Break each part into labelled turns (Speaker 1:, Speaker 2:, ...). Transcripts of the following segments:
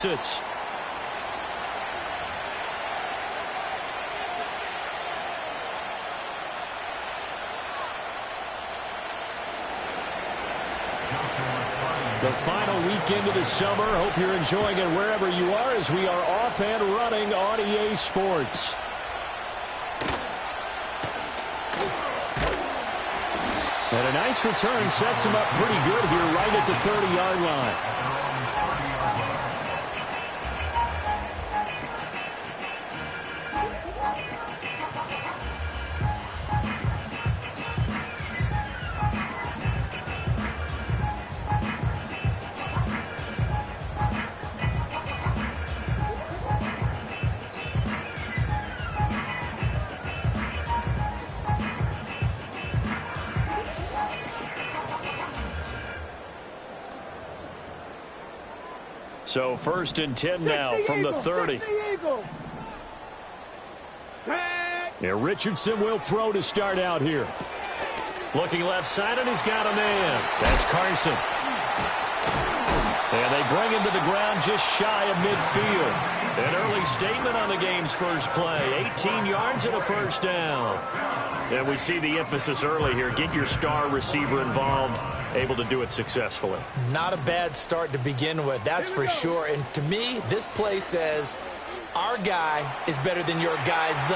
Speaker 1: The final weekend of the summer. Hope you're enjoying it wherever you are as we are off and running on EA Sports. And a nice return sets him up pretty good here right at the 30-yard line. So 1st and 10 now from the 30. Yeah, Richardson will throw to start out here. Looking left side, and he's got a man. That's Carson. And they bring him to the ground just shy of midfield. An early statement on the game's first play. 18 yards and a first down. And we see the emphasis early here. Get your star receiver involved. Able to do it successfully. Not a bad start to begin with, that's for sure. And to me, this play says our guy is better than your guys.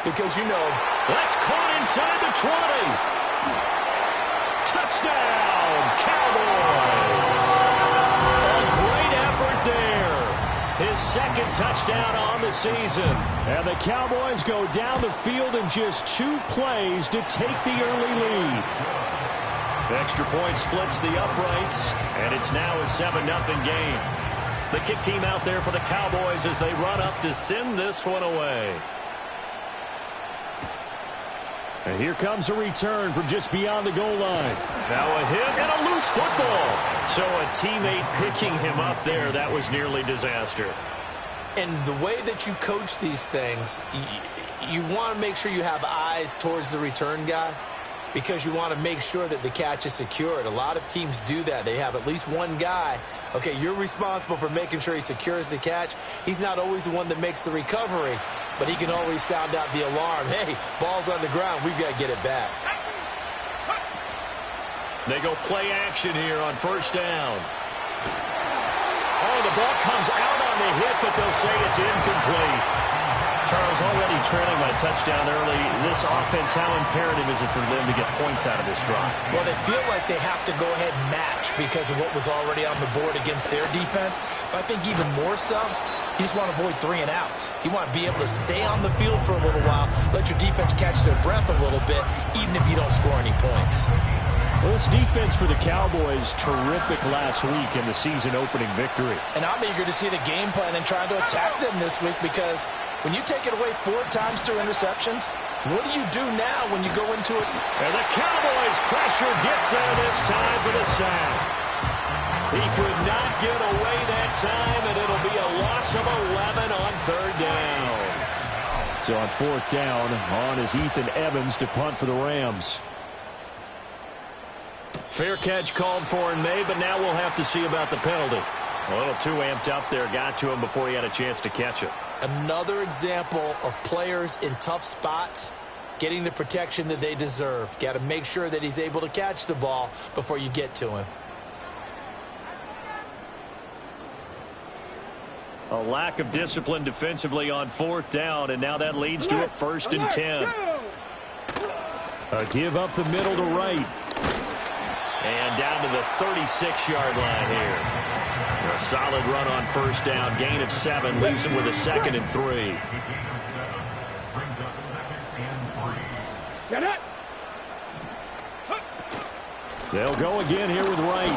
Speaker 1: Because, you know, that's caught inside the 20. Touchdown, Cowboys. A great effort there. His second touchdown on the season. And the Cowboys go down the field in just 2 plays to take the early lead. Extra point splits the uprights, and it's now a 7-0 game. The kick team out there for the Cowboys as they run up to send this one away. And here comes a return from just beyond the goal line. Now a hit and a loose football. So a teammate picking him up there, that was nearly disaster. And the way that you coach these things, you want to make sure you have eyes towards the return guy, because you want to make sure that the catch is secured. A lot of teams do that. They have at least one guy. Okay, you're responsible for making sure he secures the catch. He's not always the one that makes the recovery, but he can always sound out the alarm. Hey, ball's on the ground. We've got to get it back. They go play action here on first down. Oh, the ball comes out on the hit, but they'll say it's incomplete. Charles, already trailing by a touchdown early. This offense, how imperative is it for them to get points out of this drive? Well, they feel like they have to go ahead and match because of what was already on the board against their defense. But I think even more so, you just want to avoid 3 and outs. You want to be able to stay on the field for a little while, let your defense catch their breath a little bit, even if you don't score any points. Well, this defense for the Cowboys, terrific last week in the season-opening victory. And I'm eager to see the game plan and trying to attack them this week, because when you take it away 4 times through interceptions, what do you do now when you go into it? And the Cowboys' pressure gets there this time for the sack. He could not get away that time, and it'll be a loss of 11 on 3rd down. So on 4th down, on is Ethan Evans to punt for the Rams. Fair catch called for and made, but now we'll have to see about the penalty. A little too amped up there, got to him before he had a chance to catch it. Another example of players in tough spots getting the protection that they deserve. Got to make sure that he's able to catch the ball before you get to him. A lack of discipline defensively on 4th down, and now that leads to a 1st and 10. A give up the middle to right. And down to the 36-yard line here. A solid run on 1st down. Gain of 7 leaves him with a 2nd and 3. Get it. They'll go again here with Wright.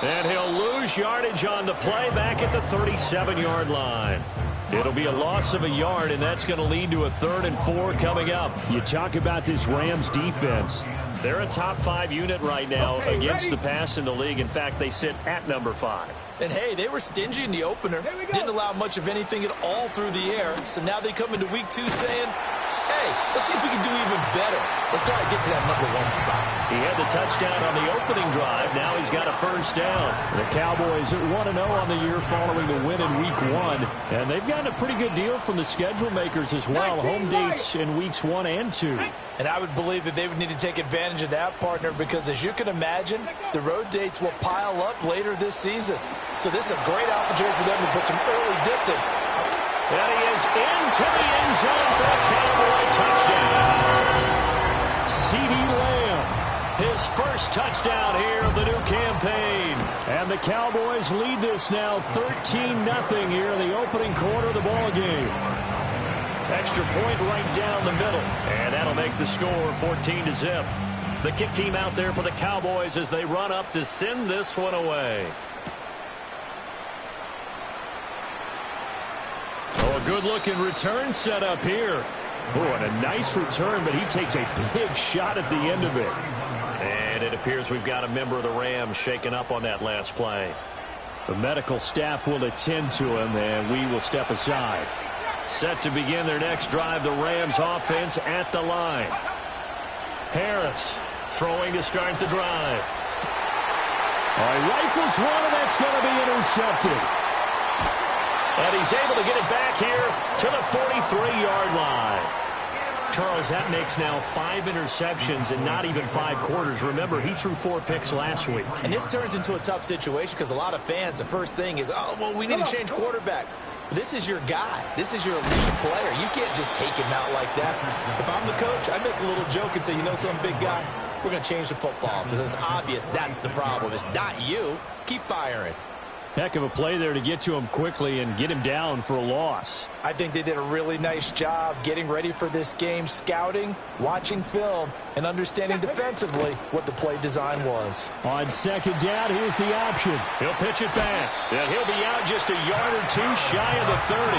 Speaker 1: And he'll lose yardage on the play back at the 37-yard line. It'll be a loss of a yard, and that's going to lead to a 3rd and 4 coming up. You talk about this Rams defense. They're a top 5 unit right now against the pass in the league. In fact, they sit at number 5. And, hey, they were stingy in the opener. Didn't allow much of anything at all through the air. So now they come into week 2 saying,
Speaker 2: Hey, let's see if we can do even better. Let's go ahead and get to that #1 spot.
Speaker 1: He had the touchdown on the opening drive. Now he's got a first down.
Speaker 3: The Cowboys at 1-0 on the year following the win in Week 1. And they've gotten a pretty good deal from the schedule makers as well. Home dates in Weeks 1 and 2.
Speaker 2: And I would believe that they would need to take advantage of that, partner, because as you can imagine, the road dates will pile up later this season. So this is a great opportunity for them to put some early distance.
Speaker 1: And he is into the end zone for a Cowboy touchdown. CeeDee Lamb, his first touchdown here of the new campaign.
Speaker 3: And the Cowboys lead this now 13-0 here in the opening quarter of the ball game.
Speaker 1: Extra point right down the middle. And that'll make the score 14-0. The kick team out there for the Cowboys as they run up to send this one away.
Speaker 3: Oh, a good-looking return set up here. Oh, and a nice return, but he takes a big shot at the end of it.
Speaker 1: And it appears we've got a member of the Rams shaken up on that last play.
Speaker 3: The medical staff will attend to him, and we will step aside.
Speaker 1: Set to begin their next drive, the Rams offense at the line. Harris throwing to start the drive.
Speaker 3: All right, rifles one, and that's going to be intercepted.
Speaker 1: And he's able to get it back here to the 43-yard line. Charles, that makes now 5 interceptions in not even 5 quarters. Remember, he threw 4 picks last week.
Speaker 2: And this turns into a tough situation because a lot of fans, the first thing is, oh, well, we need to change quarterbacks. This is your guy. This is your lead player. You can't just take him out like that. If I'm the coach, I make a little joke and say, you know something, big guy? We're going to change the football. So it's obvious that's the problem. It's not you. Keep firing.
Speaker 3: Heck of a play there to get to him quickly and get him down for a loss.
Speaker 2: I think they did a really nice job getting ready for this game, scouting, watching film, and understanding defensively what the play design was.
Speaker 3: On second down, here's the option.
Speaker 1: He'll pitch it back. And he'll be out just a yard or two shy of the 30.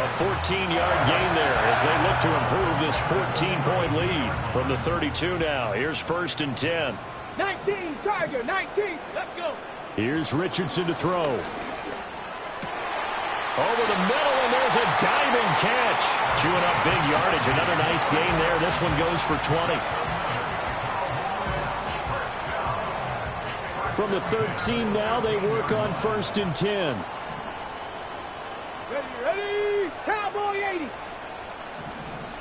Speaker 1: A 14-yard gain there as they look to improve this 14-point lead from the 32 now. Here's 1st and 10.
Speaker 4: 19, Charger, 19. Let's go.
Speaker 3: Here's Richardson to throw.
Speaker 1: Over the middle, and there's a diving catch. Chewing up big yardage. Another nice gain there. This one goes for 20.
Speaker 3: From the 13 now, they work on 1st and 10.
Speaker 4: Ready, Cowboy 80.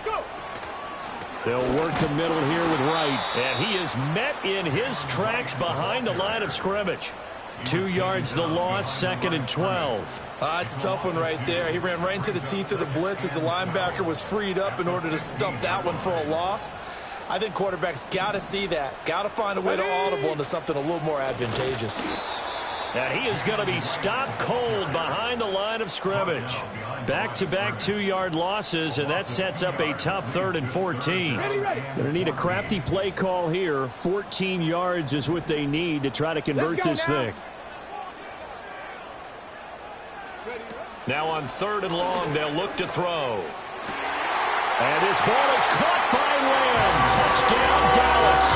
Speaker 4: Go.
Speaker 3: They'll work the middle here with Wright.
Speaker 1: And he is met in his tracks behind the line of scrimmage. 2 yards the loss, 2nd and 12.
Speaker 2: It's a tough one right there. He ran right into the teeth of the blitz as the linebacker was freed up in order to stump that one for a loss. I think quarterbacks got to see that. Got to find a way to audible into something a little more advantageous.
Speaker 1: And he is going to be stopped cold behind the line of scrimmage. Back-to-back 2-yard losses, and that sets up a tough 3rd and 14.
Speaker 3: Going to need a crafty play call here. 14 yards is what they need to try to convert this thing.
Speaker 1: Now on 3rd and long, they'll look to throw.
Speaker 3: And this ball is caught by Lamb. Touchdown, Dallas.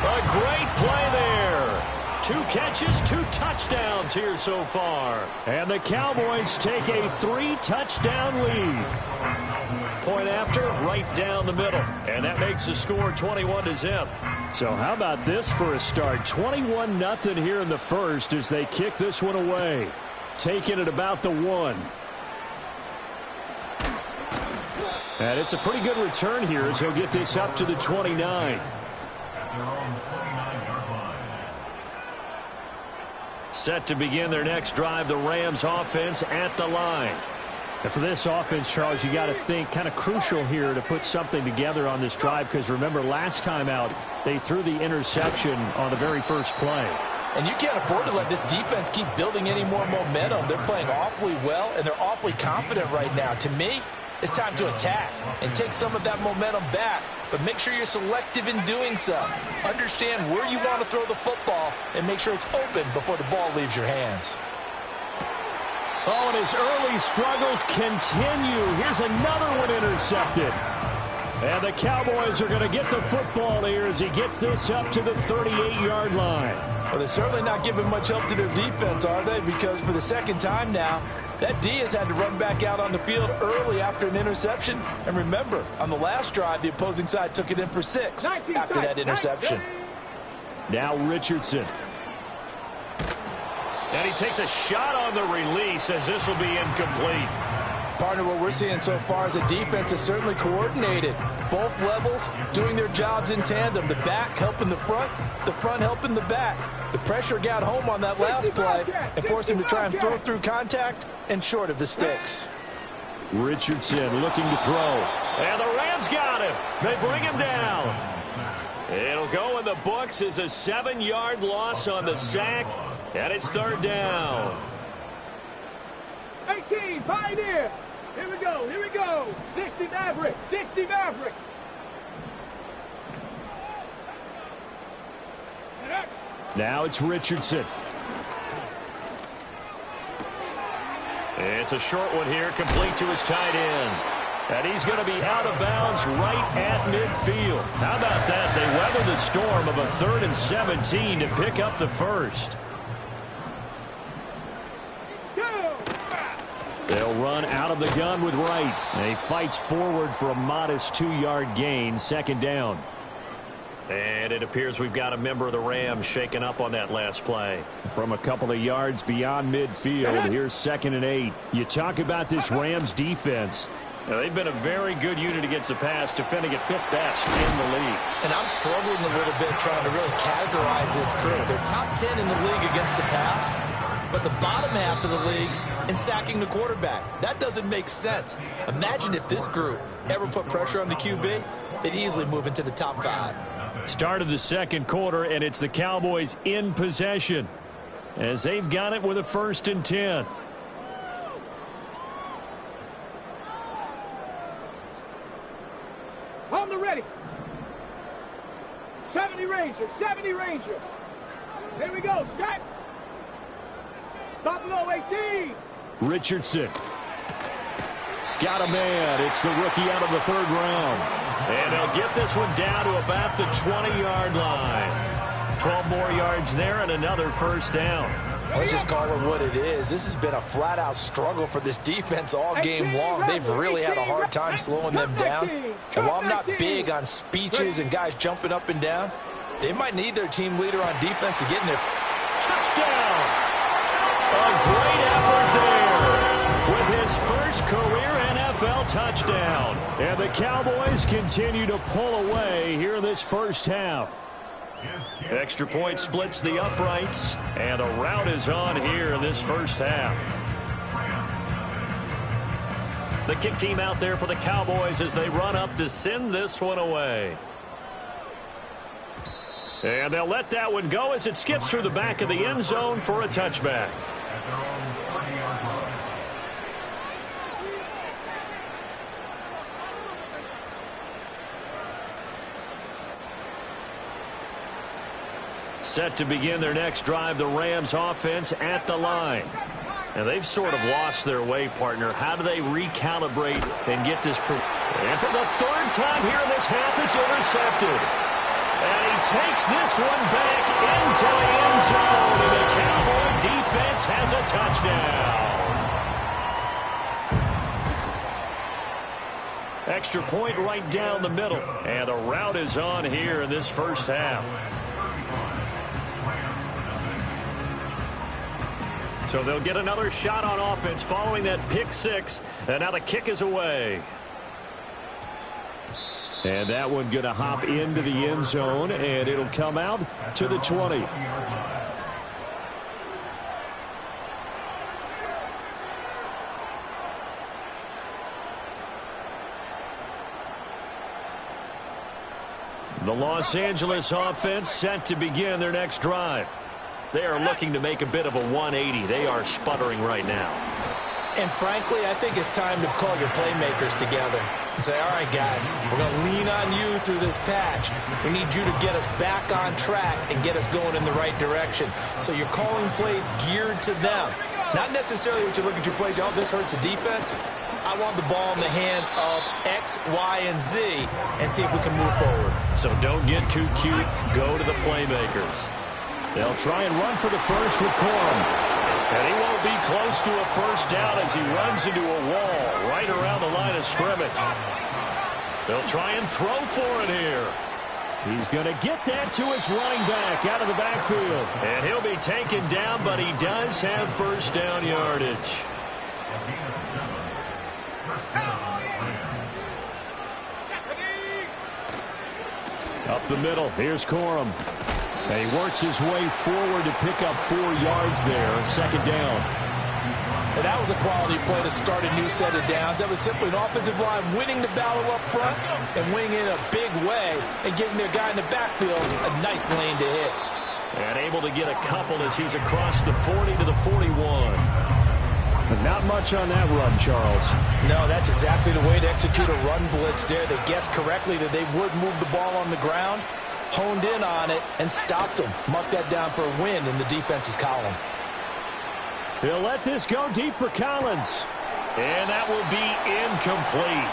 Speaker 1: A great play there. 2 catches, 2 touchdowns here so far.
Speaker 3: And the Cowboys take a 3-touchdown lead.
Speaker 1: Point after, right down the middle. And that makes the score 21-0.
Speaker 3: So how about this for a start? 21-0 here in the first as they kick this one away. Taking it about the 1. And it's a pretty good return here as he'll get this up to the 29.
Speaker 1: Set to begin their next drive, the Rams offense at the line.
Speaker 3: And for this offense, Charles, you got to think kind of crucial here to put something together on this drive because remember last time out they threw the interception on the very first play.
Speaker 2: And you can't afford to let this defense keep building any more momentum. They're playing awfully well, and they're awfully confident right now. To me, it's time to attack and take some of that momentum back, but make sure you're selective in doing so. Understand where you want to throw the football and make sure it's open before the ball leaves your hands.
Speaker 3: Oh, and his early struggles continue. Here's another one intercepted. And the Cowboys are going to get the football here as he gets this up to the 38-yard line.
Speaker 2: Well, they're certainly not giving much help to their defense, are they? Because for the second time now, that D has had to run back out on the field early after an interception. And remember, on the last drive, the opposing side took it in for 6 after that interception.
Speaker 3: Now Richardson.
Speaker 1: And he takes a shot on the release as this will be incomplete.
Speaker 2: Partner, what we're seeing so far is the defense is certainly coordinated. Both levels doing their jobs in tandem. The back helping the front helping the back. The pressure got home on that last play and forced him to try and throw through contact and short of the sticks.
Speaker 3: Richardson looking to throw.
Speaker 1: And the Rams got him. They bring him down. It'll go in the books as a 7-yard loss on the sack. And it's 3rd down.
Speaker 4: 18, Pioneer. Here we go, here we go. 60 Maverick, 60 Maverick.
Speaker 3: Now it's Richardson.
Speaker 1: It's a short one here, complete to his tight end. And he's going to be out of bounds right at midfield. How about that? They weather the storm of a 3rd and 17 to pick up the first. They'll run out of the gun with Wright. And he fights forward for a modest 2-yard gain, 2nd down. And it appears we've got a member of the Rams shaken up on that last play.
Speaker 3: From a couple of yards beyond midfield, here's 2nd and 8. You talk about this Rams defense.
Speaker 1: Now, they've been a very good unit against the pass, defending at 5th best in the league.
Speaker 2: And I'm struggling a little bit trying to really categorize this crew. They're top 10 in the league against the pass, but the bottom half of the league in sacking the quarterback. That doesn't make sense. Imagine if this group ever put pressure on the QB, they'd easily move into the top 5.
Speaker 3: Start of the 2nd quarter, and it's the Cowboys in possession as they've got it with a 1st and 10.
Speaker 4: On the ready. 70 Rangers, 70 Rangers. Here we go, set. Buffalo 18.
Speaker 3: Richardson. Got a man. It's the rookie out of the 3rd round.
Speaker 1: And they'll get this one down to about the 20-yard line. 12 more yards there and another 1st down.
Speaker 2: Let's just call it what it is. This has been a flat-out struggle for this defense all game long. They've really had a hard time slowing them down. And while I'm not big on speeches and guys jumping up and down, they might need their team leader on defense to get in there.
Speaker 1: Touchdown! A great effort there with his first career NFL touchdown.
Speaker 3: And the Cowboys continue to pull away here in this 1st half.
Speaker 1: Extra point splits the uprights, and a rout is on here in this 1st half. The kick team out there for the Cowboys as they run up to send this one away. And they'll let that one go as it skips through the back of the end zone for a touchback. Set to begin their next drive, the Rams offense at the line. And they've sort of lost their way, partner. How do they recalibrate and get this? And for the 3rd time here in this half, it's intercepted. And he takes this one back into the end zone. And the Cowboy defense has a touchdown. Extra point right down the middle. And the rout is on here in this 1st half. So they'll get another shot on offense following that pick 6. And now the kick is away.
Speaker 3: And that one going to hop into the end zone, and it'll come out to the 20. The Los Angeles offense set to begin their next drive. They are looking to make a bit of a 180. They are sputtering right now.
Speaker 2: And frankly, I think it's time to call your playmakers together and say, all right, guys, we're going to lean on you through this patch. We need you to get us back on track and get us going in the right direction. So you're calling plays geared to them. Not necessarily when you look at your plays, oh, this hurts the defense. I want the ball in the hands of X, Y, and Z and see if we can move forward.
Speaker 3: So don't get too cute. Go to the playmakers. They'll try and run for the first with Corum.
Speaker 1: And he won't be close to a first down as he runs into a wall right around the line of scrimmage. They'll try and throw for it here.
Speaker 3: He's going to get that to his running back out of the backfield.
Speaker 1: And he'll be taken down, but he does have first down yardage.
Speaker 3: Up the middle, here's Corum. And he works his way forward to pick up 4 yards there, second down.
Speaker 2: And that was a quality play to start a new set of downs. That was simply an offensive line winning the battle up front and winning in a big way and giving their guy in the backfield a nice lane to hit.
Speaker 1: And able to get a couple as he's across the 40 to the 41.
Speaker 3: But not much on that run, Charles.
Speaker 2: No, that's exactly the way to execute a run blitz there. They guessed correctly that they would move the ball on the ground, honed in on it, and stopped them. Mark that down for a win in the defense's column.
Speaker 3: He'll let this go deep for Collins.
Speaker 1: And that will be incomplete.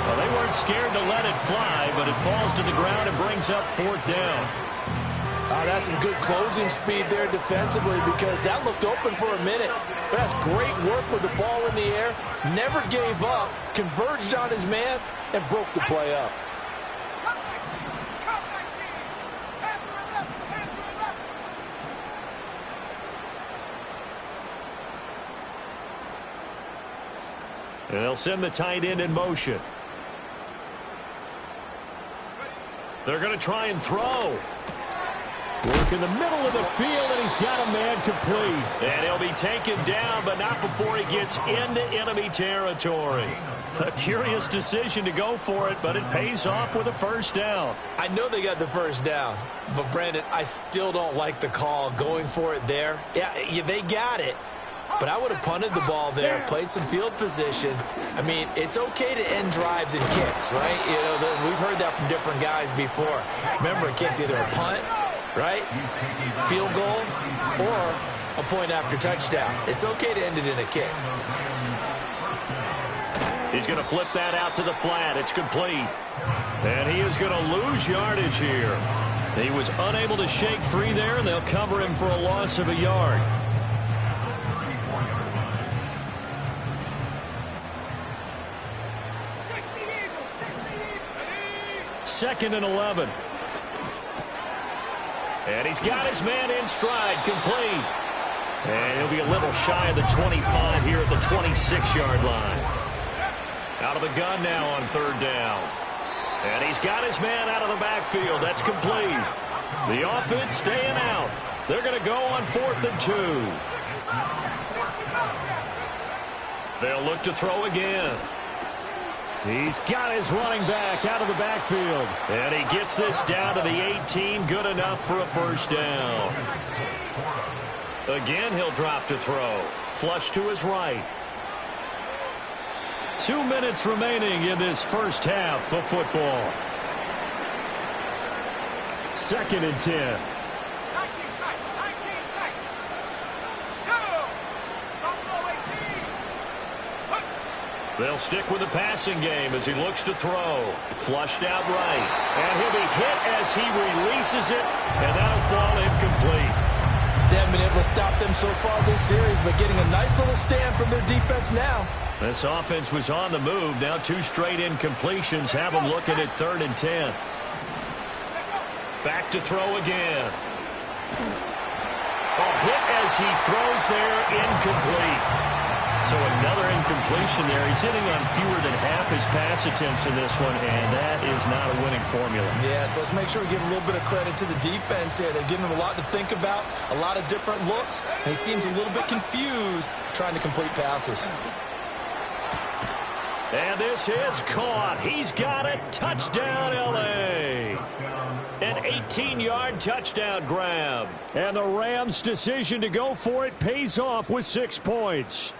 Speaker 1: Well, they weren't scared to let it fly, but it falls to the ground and brings up 4th down.
Speaker 2: That's some good closing speed there defensively because that looked open for a minute. But that's great work with the ball in the air. Never gave up, converged on his man, and broke the play up.
Speaker 1: And they'll send the tight end in motion. They're going to try and throw.
Speaker 3: Work in the middle of the field, and he's got a man complete.
Speaker 1: And he'll be taken down, but not before he gets into enemy territory. A curious decision to go for it, but it pays off with a first down.
Speaker 2: I know they got the first down, but Brandon, I still don't like the call going for it there. Yeah, they got it. But I would have punted the ball there, played some field position. I mean, it's okay to end drives and kicks, right? You know, we've heard that from different guys before. Remember, a kick's either a punt, right, field goal, or a point after touchdown. It's okay to end it in a kick.
Speaker 1: He's going to flip that out to the flat. It's complete. And he is going to lose yardage here. He was unable to shake free there, and they'll cover him for a loss of a yard. Second and 11. And he's got his man in stride, complete. And he'll be a little shy of the 25 here at the 26-yard line. Out of the gun now on 3rd down. And he's got his man out of the backfield. That's complete. The offense staying out. They're going to go on 4th and 2. They'll look to throw again.
Speaker 3: He's got his running back out of the backfield.
Speaker 1: And he gets this down to the 18. Good enough for a first down. Again, he'll drop to throw. Flush to his right. 2 minutes remaining in this first half of football. 2nd and 10. They'll stick with the passing game as he looks to throw. Flushed out right. And he'll be hit as he releases it, and that'll fall incomplete.
Speaker 2: They haven't been able to stop them so far this series, but getting a nice little stand from their defense now.
Speaker 1: This offense was on the move. Now 2 straight incompletions have them looking at 3rd and 10. Back to throw again. Hit as he throws there, incomplete. So another incompletion there. He's hitting on fewer than half his pass attempts in this one, and that is not a winning formula.
Speaker 2: Yeah, so let's make sure we give a little bit of credit to the defense here. They're giving him a lot to think about, a lot of different looks, and he seems a little bit confused trying to complete passes.
Speaker 1: And this is caught. He's got it. Touchdown, L.A. An 18-yard touchdown grab.
Speaker 3: And the Rams' decision to go for it pays off with 6 points.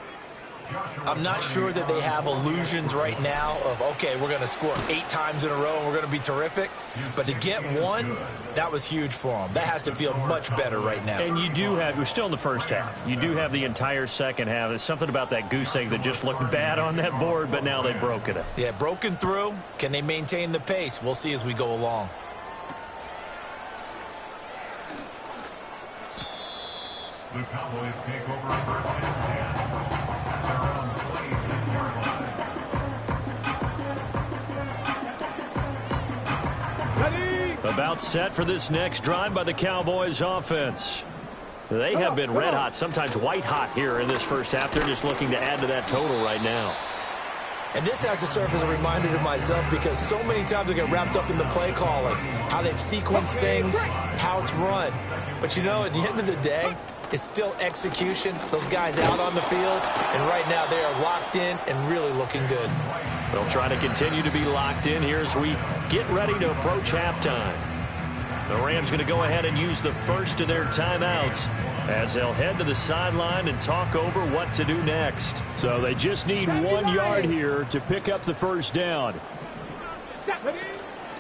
Speaker 2: I'm not sure that they have illusions right now of, okay, we're going to score 8 times in a row and we're going to be terrific. But to get one, that was huge for them. That has to feel much better right now.
Speaker 3: And you do have, we're still in the first half. You do have the entire second half. There's something about that goose egg that just looked bad on that board, but now they've broken it.
Speaker 2: Yeah, broken through. Can they maintain the pace? We'll see as we go along.
Speaker 5: The Cowboys take over first and 10. They're on the 26-yard line.
Speaker 4: Ready?
Speaker 3: About set for this next drive by the Cowboys offense. They have been red hot, sometimes white hot here in this first half. They're just looking to add to that total right now.
Speaker 2: And this has to serve as a reminder to myself because so many times I get wrapped up in the play calling, how they've sequenced things, how it's run. But, you know, at the end of the day, it's still execution. Those guys out on the field, and right now they are locked in and really looking good.
Speaker 3: They'll try to continue to be locked in here as we get ready to approach halftime. The Rams going to go ahead and use the first of their timeouts as they'll head to the sideline and talk over what to do next. So they just need 1 yard here to pick up the first down.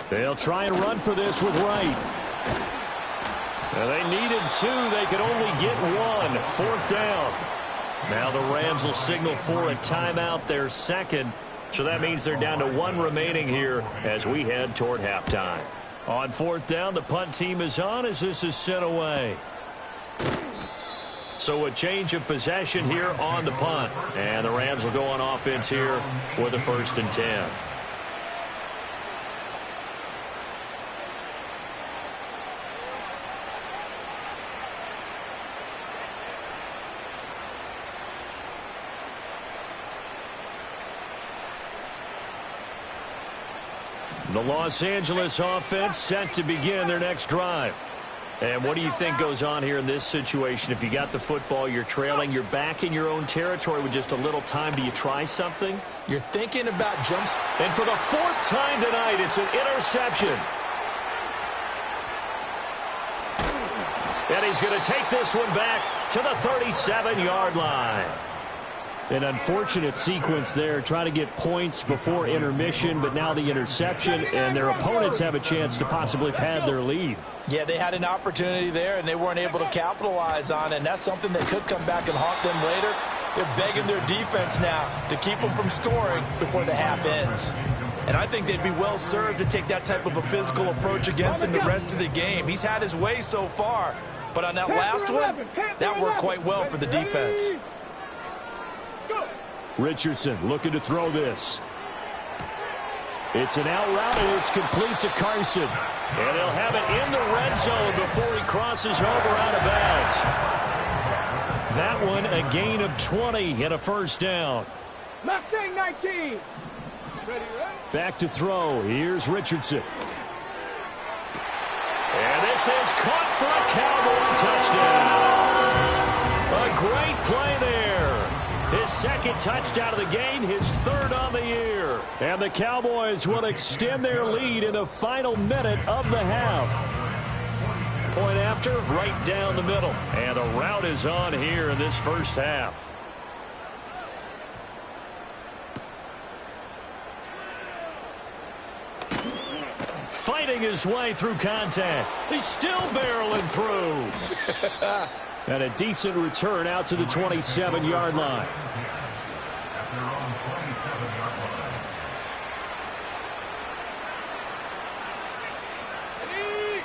Speaker 3: They'll try and run for this with Wright. Now they needed 2. They could only get 1. 4th down. Now the Rams will signal for a timeout, their second. So that means they're down to 1 remaining here as we head toward halftime. On 4th down, the punt team is on as this is sent away. So a change of possession here on the punt. And the Rams will go on offense here with a 1st and 10. The Los Angeles offense set to begin their next drive. And what do you think goes on here in this situation? If you got the football, you're trailing, you're back in your own territory with just a little time. Do you try something?
Speaker 2: You're thinking about jumps.
Speaker 3: And for the 4th time tonight, it's an interception. And he's going to take this one back to the 37-yard line. An unfortunate sequence there, trying to get points before intermission, but now the interception, and their opponents have a chance to possibly pad their lead.
Speaker 2: Yeah, they had an opportunity there, and they weren't able to capitalize on it, and that's something that could come back and haunt them later. They're begging their defense now to keep them from scoring before the half ends. And I think they'd be well served to take that type of a physical approach against him the rest of the game. He's had his way so far, but on that last one, that worked quite well for the defense.
Speaker 3: Richardson looking to throw this. It's an out route, and it's complete to Carson. And they'll have it in the red zone before he crosses over out of bounds. That one a gain of 20 and a 1st down.
Speaker 4: Mustang 19. Ready?
Speaker 3: Back to throw. Here's Richardson. And this is caught for a Cowboy touchdown. A great play there. His 2nd touchdown of the game, his 3rd on the year. And the Cowboys will extend their lead in the final minute of the half. Point after, right down the middle. And the route is on here in this first half. Fighting his way through contact. He's still barreling through. And a decent return out to the 27-yard line.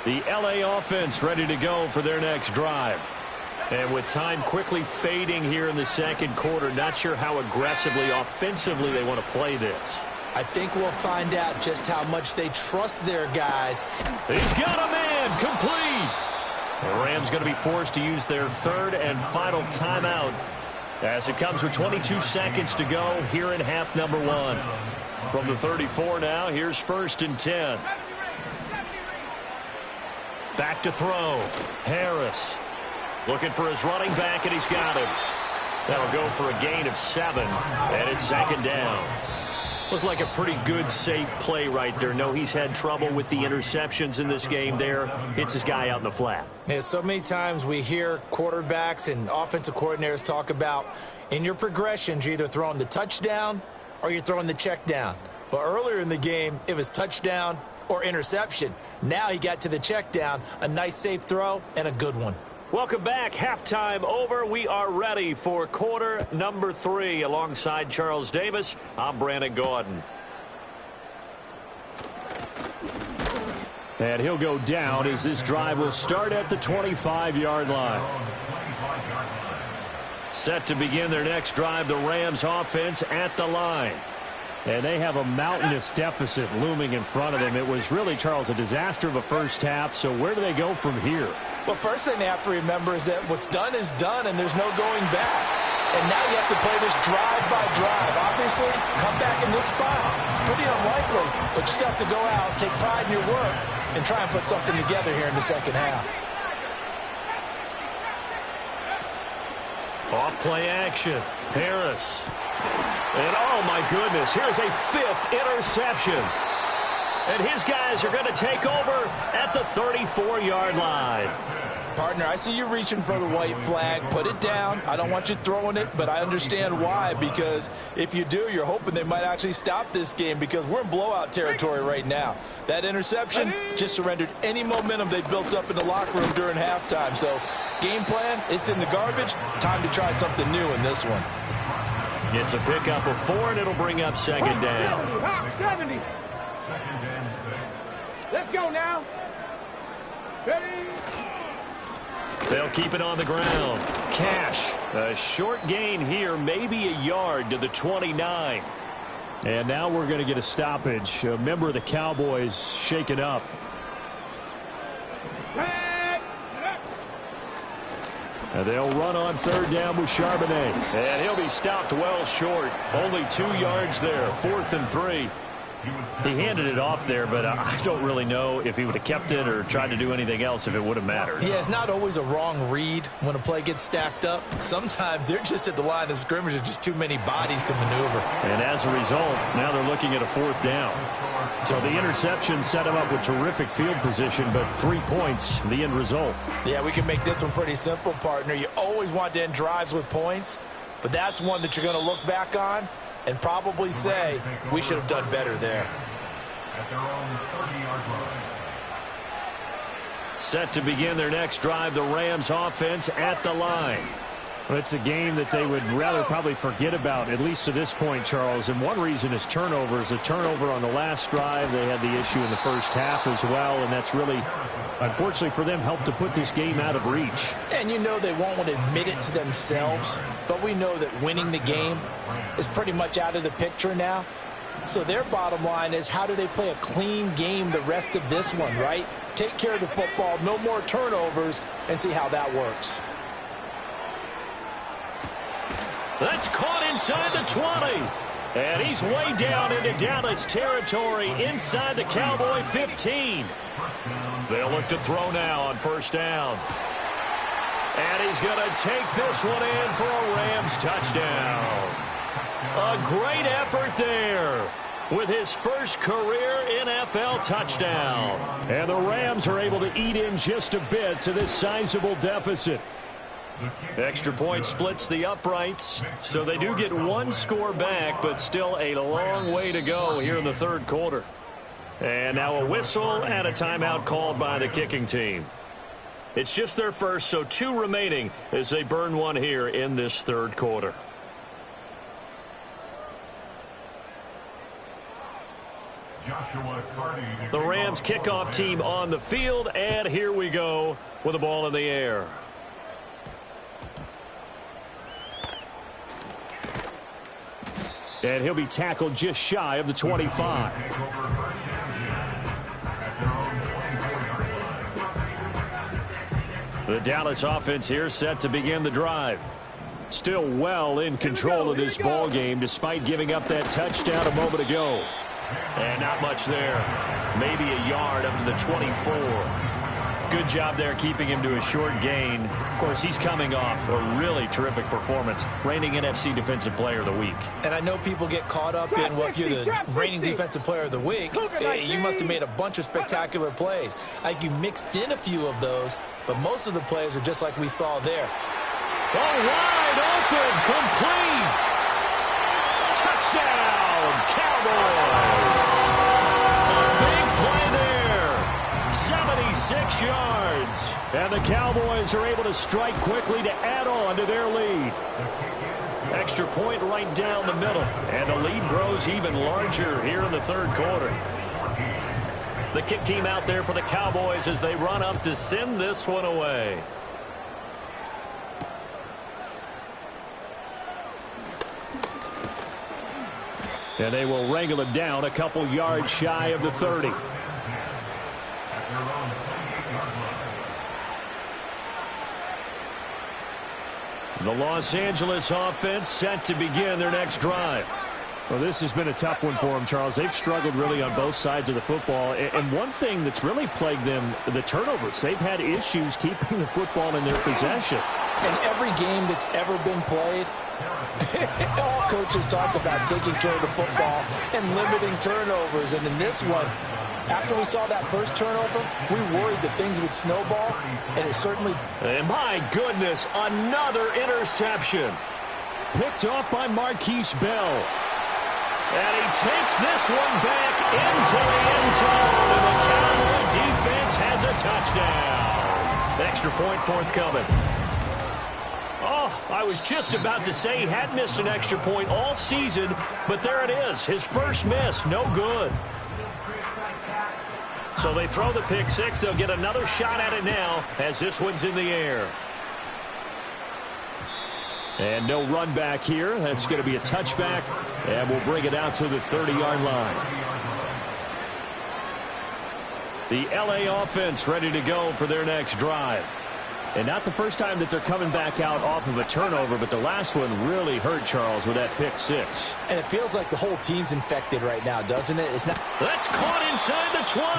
Speaker 3: The LA offense ready to go for their next drive. And with time quickly fading here in the 2nd quarter, not sure how aggressively, offensively they want to play this.
Speaker 2: I think we'll find out just how much they trust their guys.
Speaker 3: He's got a man, complete. The Rams going to be forced to use their 3rd and final timeout as it comes with 22 seconds to go here in half number 1. From the 34 now, here's 1st and 10. Back to throw. Harris looking for his running back, and he's got him. That'll go for a gain of 7, and it's 2nd down. Looked like a pretty good, safe play right there. No, he's had trouble with the interceptions in this game there. Hits his guy out in the flat.
Speaker 2: Yeah, so many times we hear quarterbacks and offensive coordinators talk about in your progressions, you're either throwing the touchdown or you're throwing the check down. But earlier in the game, it was touchdown or interception. Now he got to the check down, a nice safe throw and a good one.
Speaker 3: Welcome back. Halftime over. We are ready for quarter number 3. Alongside Charles Davis, I'm Brandon Gaudin. And he'll go down as this drive will start at the 25-yard line. Set to begin their next drive, the Rams offense at the line. And they have a mountainous deficit looming in front of them. It was really, Charles, a disaster of a first half. So where do they go from here?
Speaker 2: Well, first thing they have to remember is that what's done is done, and there's no going back. And now you have to play this drive by drive. Obviously, come back in this spot. Pretty unlikely, but you still have to go out, take pride in your work, and try and put something together here in the second half.
Speaker 3: Off play action. Harris. And oh my goodness, here's a 5th interception. And his guys are going to take over at the 34-yard line.
Speaker 2: Partner, I see you reaching for the white flag. Put it down. I don't want you throwing it, but I understand why. Because if you do, you're hoping they might actually stop this game because we're in blowout territory right now. That interception just surrendered any momentum they built up in the locker room during halftime. So game plan, it's in the garbage. Time to try something new in this one.
Speaker 3: It's a pickup of 4, and it'll bring up second down.
Speaker 4: 70. Let's go now. Ready?
Speaker 3: They'll keep it on the ground. Cash, a short gain here, maybe a yard to the 29. And now we're going to get a stoppage. A member of the Cowboys shaken up. And they'll run on third down with Charbonnet. And he'll be stopped well short. Only 2 yards there. 4th and 3. He handed it off there, but I don't really know if he would have kept it or tried to do anything else if it would have mattered.
Speaker 2: Yeah, it's not always a wrong read when a play gets stacked up. Sometimes they're just at the line of scrimmage. There's just too many bodies to maneuver.
Speaker 3: And as a result, now they're looking at a 4th down. So the interception set him up with terrific field position, but 3 points, the end result.
Speaker 2: Yeah, we can make this one pretty simple, partner. You always want to end drives with points, but that's one that you're going to look back on and probably say, we should have done better there.
Speaker 5: At their own 30-yard line.
Speaker 3: Set to begin their next drive, the Rams offense at the line.
Speaker 6: Well, it's a game that they would rather probably forget about, at least to this point, Charles. And one reason is turnovers. A turnover on the last drive. They had the issue in the first half as well, and that's really, unfortunately for them, helped to put this game out of reach.
Speaker 2: And you know they won't want to admit it to themselves, but we know that winning the game is pretty much out of the picture now. So their bottom line is, how do they play a clean game the rest of this one, right? Take care of the football, no more turnovers, and see how that works.
Speaker 3: That's caught inside the 20. And he's way down into Dallas territory inside the Cowboy 15. They'll look to throw now on first down. And he's going to take this one in for a Rams touchdown. A great effort there with his first career NFL touchdown.
Speaker 6: And the Rams are able to eat in just a bit to this sizable deficit.
Speaker 3: Extra point splits the uprights, so they do get 1 score back, but still a long way to go here in the third quarter. And now a whistle and a timeout called by the kicking team. It's just their first, so 2 remaining as they burn 1 here in this third quarter. The Rams kickoff team on the field, and here we go with the ball in the air.
Speaker 6: And he'll be tackled just shy of the 25.
Speaker 3: The Dallas offense here set to begin the drive. Still well in control of this ball game despite giving up that touchdown a moment ago. And not much there. Maybe a yard up to the 24. Good job there keeping him to a short gain. Of course, he's coming off a really terrific performance, reigning NFC Defensive Player of the Week.
Speaker 2: And I know people get caught up in, well, if you're the reigning Defensive Player of the Week, you must have made a bunch of spectacular plays. Like you mixed in a few of those, but most of the plays are just like we saw there.
Speaker 3: Oh, wide open, complete. Touchdown, Cowboys. A big play there. 76 yards. And the Cowboys are able to strike quickly to add on to their lead. Extra point right down the middle. And the lead grows even larger here in the third quarter. The kick team out there for the Cowboys as they run up to send this one away. And they will wrangle it down a couple yards shy of the 30. The Los Angeles offense set to begin their next drive.
Speaker 6: Well, this has been a tough one for them, Charles. They've struggled really on both sides of the football. And one thing that's really plagued them, the turnovers. They've had issues keeping the football in their possession.
Speaker 2: In every game that's ever been played, all coaches talk about taking care of the football and limiting turnovers. And in this one, after we saw that first turnover, we worried that things would snowball, and it certainly...
Speaker 3: And my goodness, another interception.
Speaker 6: Picked off by Marquise Bell.
Speaker 3: And he takes this one back into the end zone, and the Cowboy defense has a touchdown. Extra point forthcoming. Oh, I was just about to say he had missed an extra point all season, but there it is. His first miss, no good. So they throw the pick six. They'll get another shot at it now as this one's in the air. And no run back here. That's going to be a touchback, and we'll bring it out to the 30-yard line. The L.A. offense ready to go for their next drive. And not the first time that they're coming back out off of a turnover, but the last one really hurt Charles with that pick six.
Speaker 2: And it feels like the whole team's infected right now, doesn't it? It's not.
Speaker 3: That's caught inside the 20.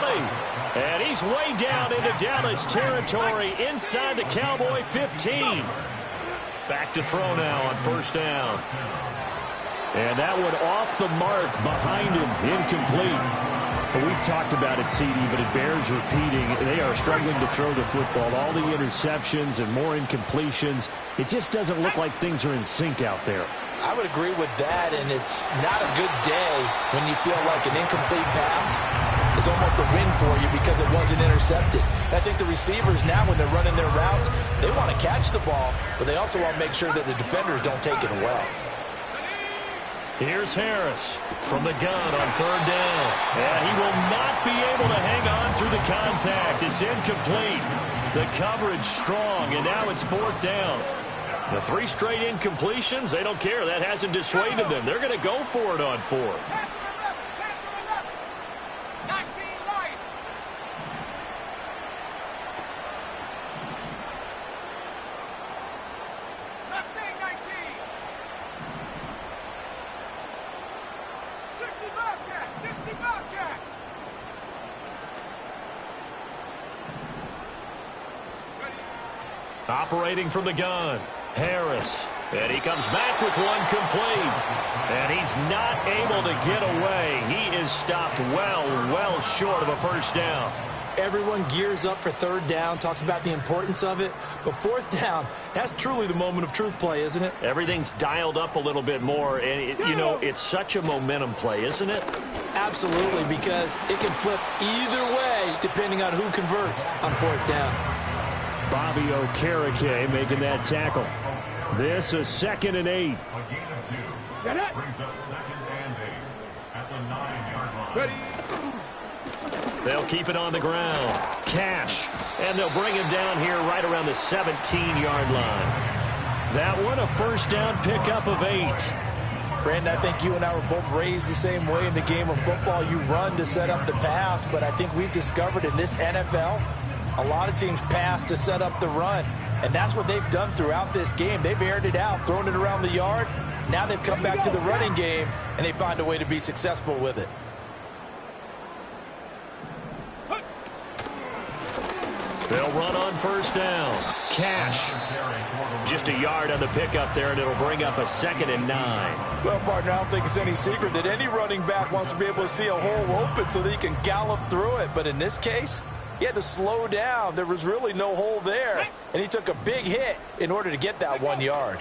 Speaker 3: And he's way down into Dallas territory inside the Cowboy 15. Back to throw now on first down. And that one off the mark behind him, incomplete. Well, we've talked about it, CD, but it bears repeating. They are struggling to throw the football. All the interceptions and more incompletions. It just doesn't look like things are in sync out there.
Speaker 2: I would agree with that, and it's not a good day when you feel like an incomplete pass is almost a win for you because it wasn't intercepted. I think the receivers now, when they're running their routes, they want to catch the ball, but they also want to make sure that the defenders don't take it away.
Speaker 3: Here's Harris from the gun on third down. And he will not be able to hang on through the contact. It's incomplete. The coverage strong, and now it's fourth down. The 3 straight incompletions, they don't care. That hasn't dissuaded them. They're going to go for it on fourth. Operating from the gun, Harris. And he comes back with one complete. And he's not able to get away. He is stopped well short of a first down.
Speaker 2: Everyone gears up for third down, talks about the importance of it. But fourth down, that's truly the moment of truth play, isn't it?
Speaker 3: Everything's dialed up a little bit more. And, you know, it's such a momentum play, isn't it?
Speaker 2: Absolutely, because it can flip either way depending on who converts on fourth down.
Speaker 6: Bobby Okereke making that tackle. This is 2nd and 8.
Speaker 5: A gain of 2. That brings up 2nd and 8 at the 9-yard line.
Speaker 3: They'll keep it on the ground. Cash. And they'll bring him down here right around the 17-yard line. That one, a first down pickup of 8.
Speaker 2: Brandon, I think you and I were both raised the same way in the game of football. You run to set up the pass, but I think we've discovered in this NFL, a lot of teams pass to set up the run, and that's what they've done throughout this game. They've aired it out, thrown it around the yard. Now they've come back to the running game, and they find a way to be successful with it.
Speaker 3: They'll run on first down. Cash. Just a yard on the pickup there, and it'll bring up a 2nd and 9.
Speaker 2: Well, partner, I don't think it's any secret that any running back wants to be able to see a hole open so that he can gallop through it. But in this case, he had to slow down. There was really no hole there, and he took a big hit in order to get that 1 yard.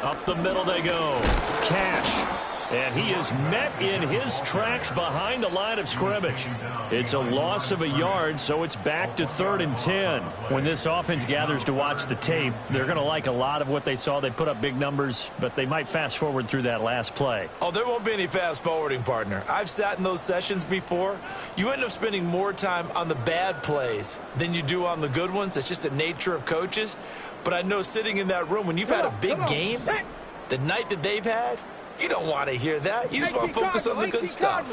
Speaker 3: Up the middle they go. Cash. And he is met in his tracks behind the line of scrimmage. It's a loss of a yard, so it's back to 3rd and 10. When this offense gathers to watch the tape, they're going to like a lot of what they saw. They put up big numbers, but they might fast forward through that last play.
Speaker 2: Oh, there won't be any fast forwarding, partner. I've sat in those sessions before. You end up spending more time on the bad plays than you do on the good ones. It's just the nature of coaches. But I know sitting in that room, when you've had a big game, the night that they've had, you don't want to hear that. You just want to focus on the good stuff.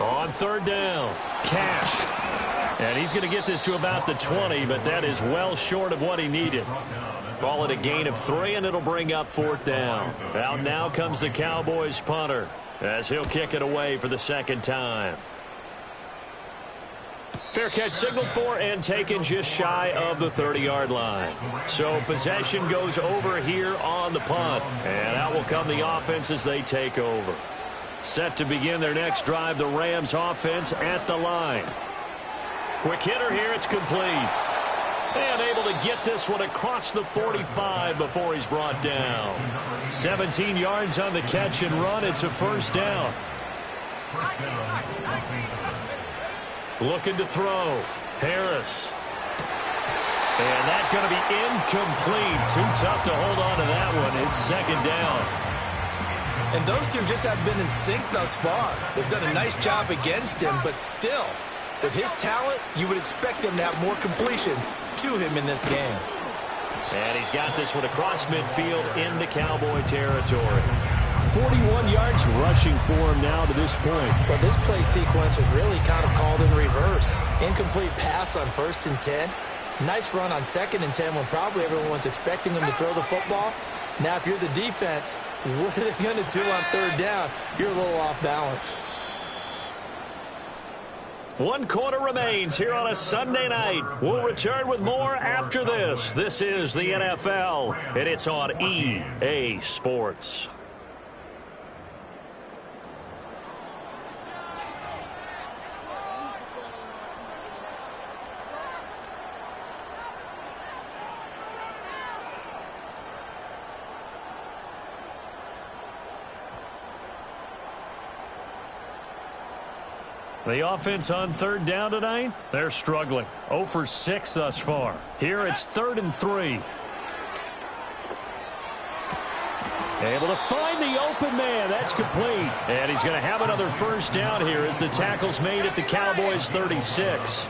Speaker 3: On 3rd down, Cash. And he's going to get this to about the 20, but that is well short of what he needed. Call it a gain of 3, and it'll bring up 4th down. Out now comes the Cowboys punter, as he'll kick it away for the 2nd time. Fair catch signaled for and taken just shy of the 30-yard line. So possession goes over here on the punt. And out will come the offense as they take over. Set to begin their next drive, the Rams offense at the line. Quick hitter here, it's complete. And able to get this one across the 45 before he's brought down. 17 yards on the catch and run. It's a 1st down. Looking to throw. Harris. And that's going to be incomplete. Too tough to hold on to that one. It's 2nd down.
Speaker 2: And those two just have been in sync thus far. They've done a nice job against him, but still, with his talent, you would expect him to have more completions to him in this game.
Speaker 3: And he's got this one across midfield into Cowboy territory.
Speaker 6: 41 yards rushing for him now to this point.
Speaker 2: Well, this play sequence was really kind of called in reverse. Incomplete pass on 1st and 10. Nice run on 2nd and 10 when probably everyone was expecting him to throw the football. Now, if you're the defense, what are they going to do on 3rd down? You're a little off balance.
Speaker 3: 1 quarter remains here on a Sunday night. We'll return with more after this. This is the NFL, and it's on EA Sports. The offense on 3rd down tonight, they're struggling. 0 for 6 thus far. Here it's 3rd and 3. Able to find the open man. That's complete. And he's going to have another 1st down here as the tackle's made at the Cowboys' 36.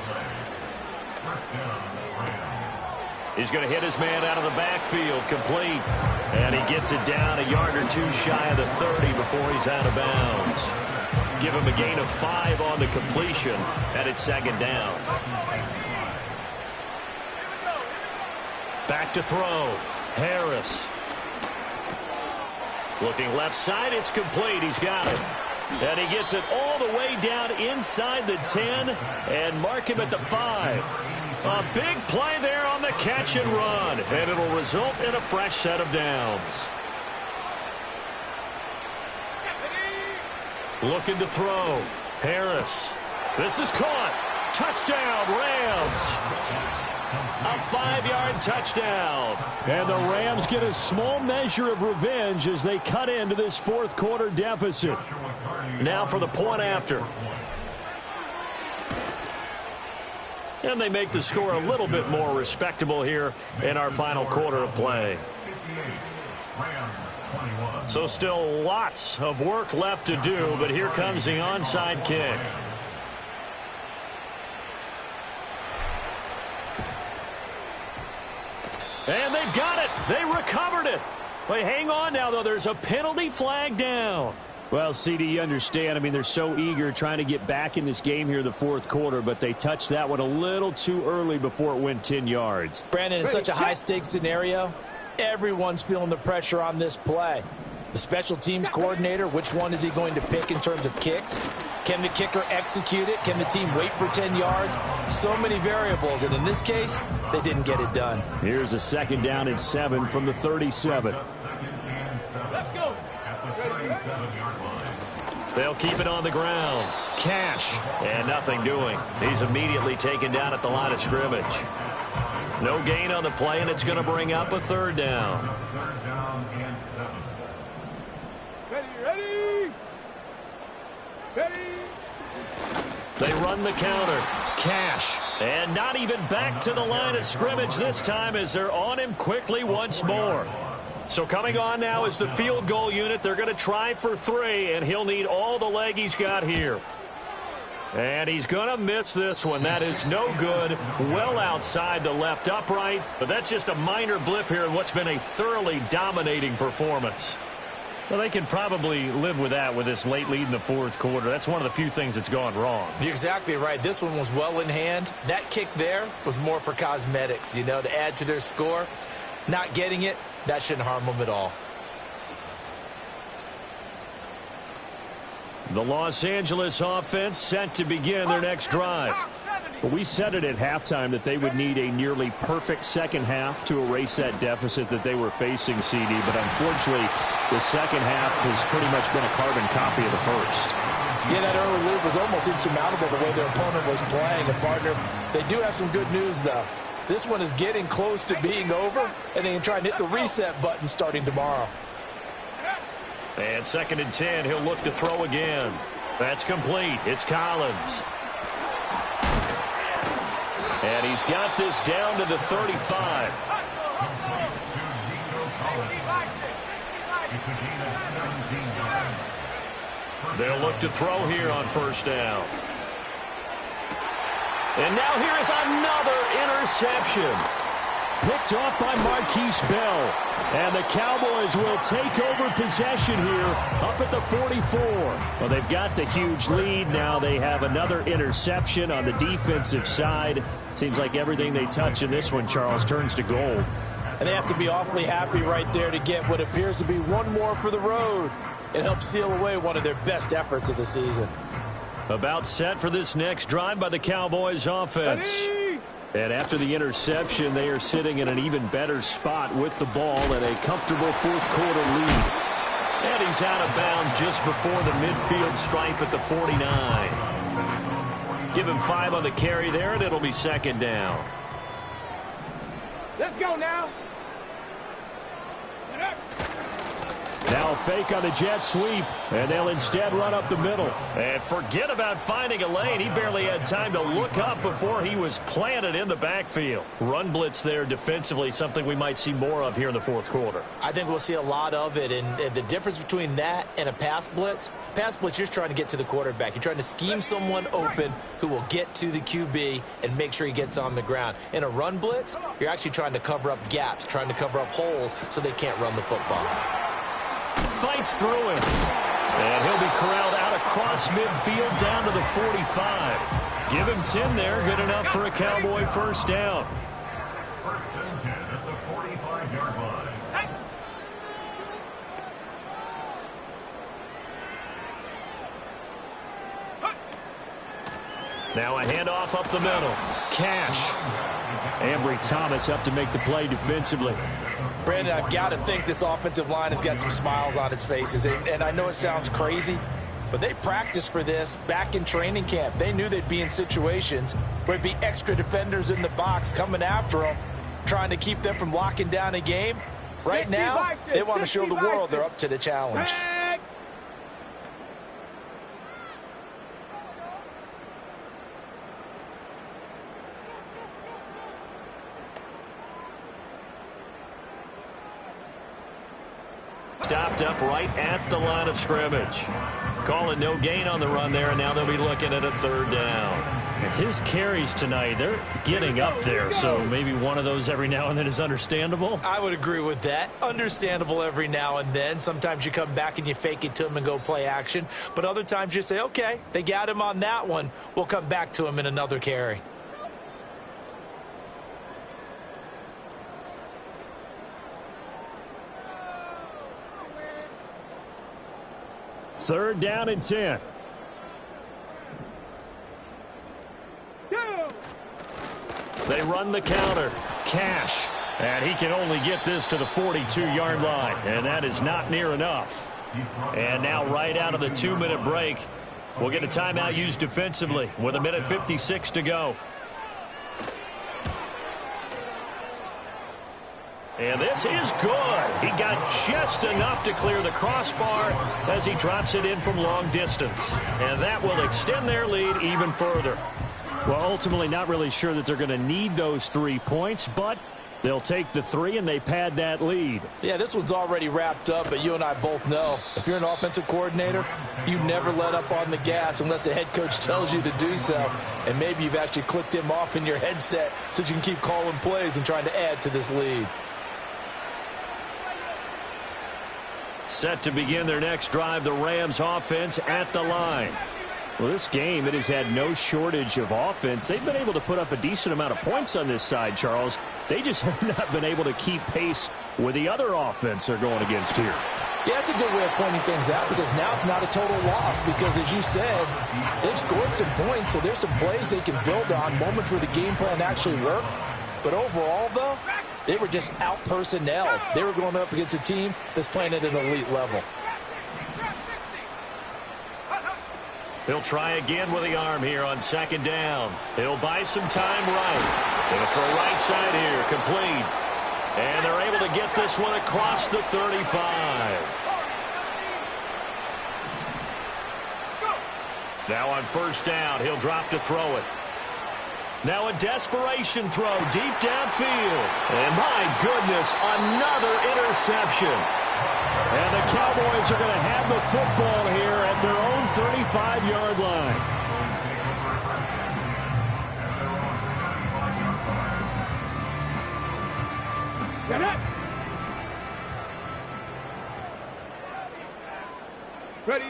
Speaker 3: He's going to hit his man out of the backfield, complete. And he gets it down a yard or 2 shy of the 30 before he's out of bounds. Give him a gain of 5 on the completion, and it's 2nd down. Back to throw. Harris. Looking left side, it's complete. He's got it. And he gets it all the way down inside the 10 and mark him at the 5. A big play there on the catch and run, and it'll result in a fresh set of downs. Looking to throw. Harris. This is caught. Touchdown, Rams. A 5-yard touchdown. And the Rams get a small measure of revenge as they cut into this 4th quarter deficit. Now for the point after. And they make the score a little bit more respectable here in our final quarter of play. So still lots of work left to do, but here comes the onside kick. And they've got it. They recovered it. Wait, hang on now, though. There's a penalty flag down.
Speaker 6: Well, CD, you understand. I mean, they're so eager trying to get back in this game here in the 4th quarter, but they touched that one a little too early before it went 10 yards.
Speaker 2: Brandon, in such a high-stakes scenario, everyone's feeling the pressure on this play. The special teams coordinator, which one is he going to pick in terms of kicks? Can the kicker execute it? Can the team wait for 10 yards? So many variables, and in this case, they didn't get it done.
Speaker 6: Here's a 2nd down and 7 from the 37.
Speaker 4: Let's go.
Speaker 5: At the 37-yard line.
Speaker 3: They'll keep it on the ground. Cash. And nothing doing. He's immediately taken down at the line of scrimmage. No gain on the play, and it's going to bring up a 3rd down.
Speaker 5: 3rd down and 7.
Speaker 4: Ready.
Speaker 3: They run the counter. Cash. And not even back to the line of scrimmage this time as they're on him quickly once more. So coming on now is the field goal unit. They're going to try for 3, and he'll need all the leg he's got here. And he's going to miss this one. That is no good. Well outside the left upright. But that's just a minor blip here in what's been a thoroughly dominating performance. Well, they can probably live with that with this late lead in the 4th quarter. That's one of the few things that's gone wrong.
Speaker 2: You're exactly right. This one was well in hand. That kick there was more for cosmetics, you know, to add to their score. Not getting it, that shouldn't harm them at all.
Speaker 3: The Los Angeles offense set to begin their next drive.
Speaker 6: Well, we said it at halftime that they would need a nearly perfect second half to erase that deficit that they were facing, CD. But unfortunately, the second half has pretty much been a carbon copy of the first.
Speaker 2: Yeah, that early lead was almost insurmountable the way their opponent was playing. And, partner, they do have some good news, though. This one is getting close to being over, and they can try and hit the reset button starting tomorrow.
Speaker 3: And 2nd and 10, he'll look to throw again. That's complete. It's Collins. And he's got this down to the 35. They'll look to throw here on 1st down. And now here is another interception.
Speaker 6: Picked off by Marquise Bell. And the Cowboys will take over possession here up at the 44. Well, they've got the huge lead. Now they have another interception on the defensive side. Seems like everything they touch in this one, Charles, turns to gold.
Speaker 2: And they have to be awfully happy right there to get what appears to be one more for the road. It helps seal away one of their best efforts of the season.
Speaker 3: About set for this next drive by the Cowboys offense. And after the interception, they are sitting in an even better spot with the ball and a comfortable 4th quarter lead. And he's out of bounds just before the midfield stripe at the 49. Give him 5 on the carry there, and it'll be 2nd down.
Speaker 4: Let's go now.
Speaker 6: Now fake on the jet sweep, and they'll instead run up the middle.
Speaker 3: And forget about finding a lane. He barely had time to look up before he was planted in the backfield. Run blitz there defensively, something we might see more of here in the 4th quarter.
Speaker 2: I think we'll see a lot of it, and the difference between that and a pass blitz, you're just trying to get to the quarterback. You're trying to scheme someone open who will get to the QB and make sure he gets on the ground. In a run blitz, you're actually trying to cover up gaps, trying to cover up holes so they can't run the football.
Speaker 3: Fights through him. And he'll be corralled out across midfield down to the 45. Give him 10 there. Good enough for a Cowboy 1st down.
Speaker 5: 1st and 10 at the 45-yard line.
Speaker 3: Now a handoff up the middle. Cash.
Speaker 6: Ambry Thomas up to make the play defensively.
Speaker 2: Brandon, I've got to think this offensive line has got some smiles on its faces. And I know it sounds crazy, but they practiced for this back in training camp. They knew they'd be in situations where there'd be extra defenders in the box coming after them, trying to keep them from locking down a game. Right now, they want to show the world they're up to the challenge.
Speaker 3: Stopped up right at the line of scrimmage. Calling no gain on the run there, and now they'll be looking at a 3rd down. His carries tonight, they're getting up there, so maybe one of those every now and then is understandable.
Speaker 2: I would agree with that. Understandable every now and then. Sometimes you come back and you fake it to him and go play action. But other times you say, okay, they got him on that one. We'll come back to him in another carry.
Speaker 6: 3rd down and 10. They run the counter. Cash. And he can only get this to the 42-yard line. And that is not near enough. And now right out of the 2-minute break, we'll get a timeout used defensively with 1:56 to go. And this is good. He got just enough to clear the crossbar as he drops it in from long distance. And that will extend their lead even further. Well, ultimately not really sure that they're going to need those 3 points, but they'll take the 3 and they pad that lead.
Speaker 2: Yeah, this one's already wrapped up, but you and I both know if you're an offensive coordinator, you never let up on the gas unless the head coach tells you to do so. And maybe you've actually clicked him off in your headset so you can keep calling plays and trying to add to this lead.
Speaker 3: Set to begin their next drive, the Rams offense at the line.
Speaker 6: Well, this game, it has had no shortage of offense. They've been able to put up a decent amount of points on this side, Charles. They just have not been able to keep pace with the other offense they're going against here.
Speaker 2: Yeah, that's a good way of pointing things out because now it's not a total loss because, as you said, they've scored some points, so there's some plays they can build on, moments where the game plan actually worked. But overall, though, they were just out-personnel. They were going up against a team that's playing at an elite level.
Speaker 3: He'll try again with the arm here on 2nd down. He'll buy some time right. Going to throw right side here, complete. And they're able to get this one across the 35. Now on 1st down, he'll drop to throw it. Now a desperation throw deep downfield. And my goodness, another interception.
Speaker 6: And the Cowboys are going to have the football here at their own 35-yard line.
Speaker 4: Get it. Ready.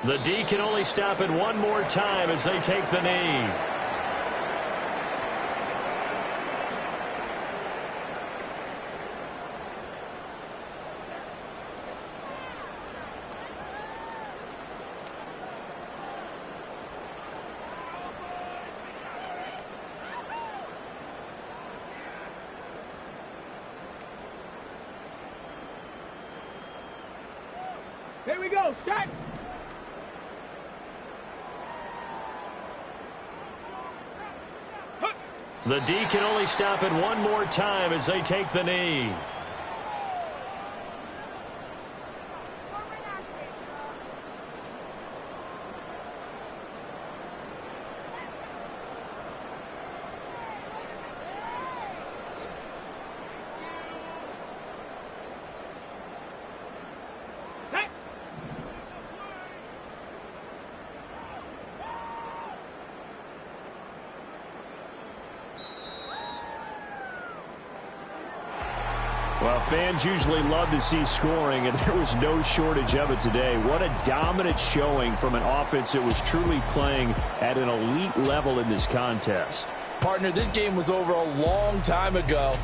Speaker 3: The D can only stop it one more time as they take the knee.
Speaker 4: Here we go. Set.
Speaker 3: The D can only stop it one more time as they take the knee.
Speaker 6: Well, fans usually love to see scoring, and there was no shortage of it today. What a dominant showing from an offense that was truly playing at an elite level in this contest.
Speaker 2: Partner, this game was over a long time ago.